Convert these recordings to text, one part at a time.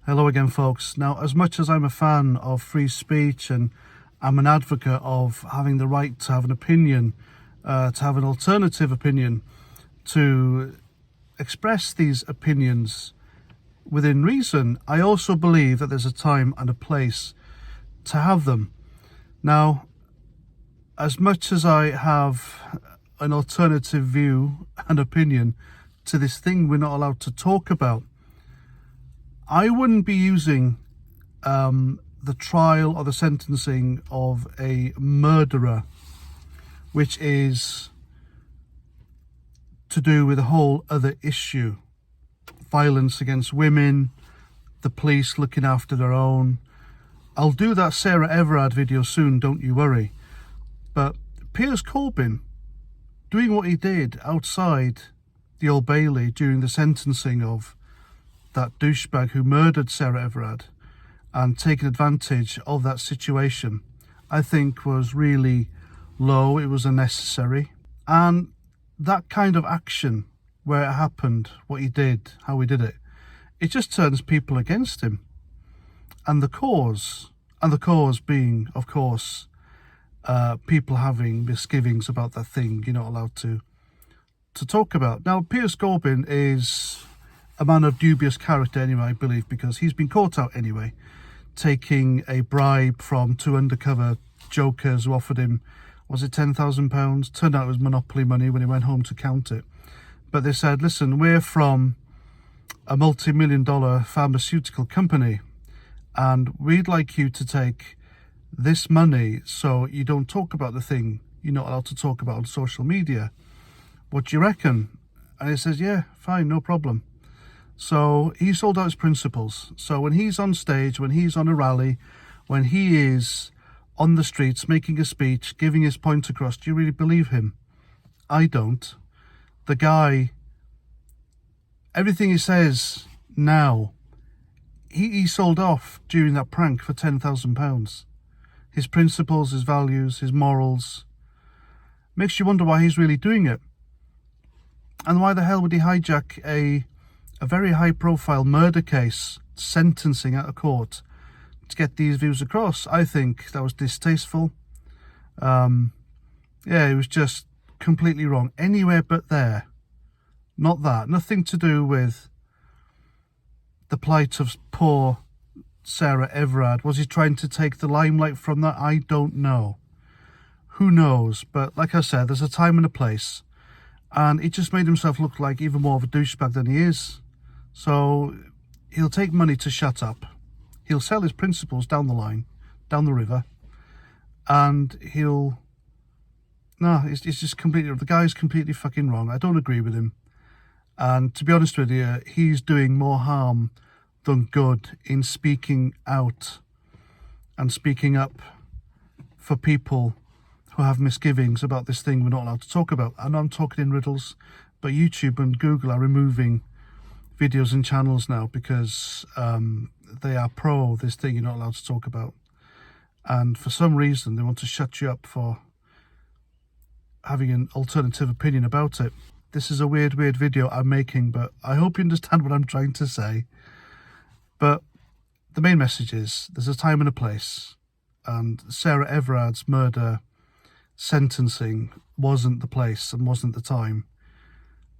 Hello again, folks. Now, as much as I'm a fan of free speech and I'm an advocate of having the right to have an opinion, to have an alternative opinion, to express these opinions within reason, I also believe that there's a time and a place to have them. Now, as much as I have an alternative view and opinion to this thing we're not allowed to talk about, I wouldn't be using the trial or the sentencing of a murderer, which is to do with a whole other issue. Violence against women, the police looking after their own. I'll do that Sarah Everard video soon, don't you worry. But Piers Corbyn doing what he did outside the Old Bailey during the sentencing of that douchebag who murdered Sarah Everard and taking advantage of that situation, I think was really low. It was unnecessary. And that kind of action where it happened, what he did, how he did it, it just turns people against him. And the cause being, of course, people having misgivings about that thing you're not allowed to talk about. Now, Piers Corbyn is a man of dubious character anyway, I believe, because he's been caught out anyway, taking a bribe from two undercover jokers who offered him, was it £10,000? Turned out it was Monopoly money when he went home to count it. But they said, listen, we're from a multi-million-dollar pharmaceutical company and we'd like you to take this money so you don't talk about the thing you're not allowed to talk about on social media. What do you reckon? And he says, yeah, fine, no problem. So he sold out his principles. So when he's on stage, when he's on a rally, when he is on the streets making a speech, giving his point across, do you really believe him? I don't. The guy, everything he says now, he sold off during that prank for £10,000. His principles, his values, his morals. Makes you wonder why he's really doing it. And why the hell would he hijack a very high-profile murder case, sentencing at a court, to get these views across? I think that was distasteful. Yeah, it was just completely wrong. Anywhere but there. Not that. Nothing to do with the plight of poor Sarah Everard. Was he trying to take the limelight from that? I don't know. Who knows? But like I said, there's a time and a place. And he just made himself look like even more of a douchebag than he is. So he'll take money to shut up. He'll sell his principles down the line, down the river. And it's just completely, the guy's completely fucking wrong. I don't agree with him. And to be honest with you, he's doing more harm than good in speaking out and speaking up for people who have misgivings about this thing we're not allowed to talk about. I know I'm talking in riddles, but YouTube and Google are removing videos and channels now because they are pro this thing you're not allowed to talk about. And for some reason, they want to shut you up for having an alternative opinion about it. This is a weird video I'm making, but I hope you understand what I'm trying to say. But the main message is there's a time and a place. And Sarah Everard's murder sentencing wasn't the place and wasn't the time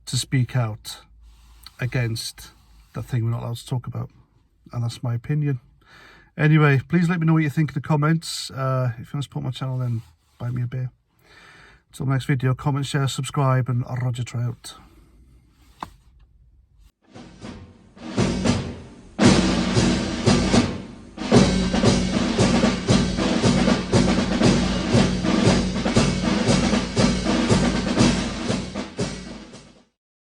to speak out against that thing we're not allowed to talk about. And that's my opinion. Anyway, please let me know what you think in the comments. If you want to support my channel, then buy me a beer. Until the next video, comment, share, subscribe, and Roger Trout.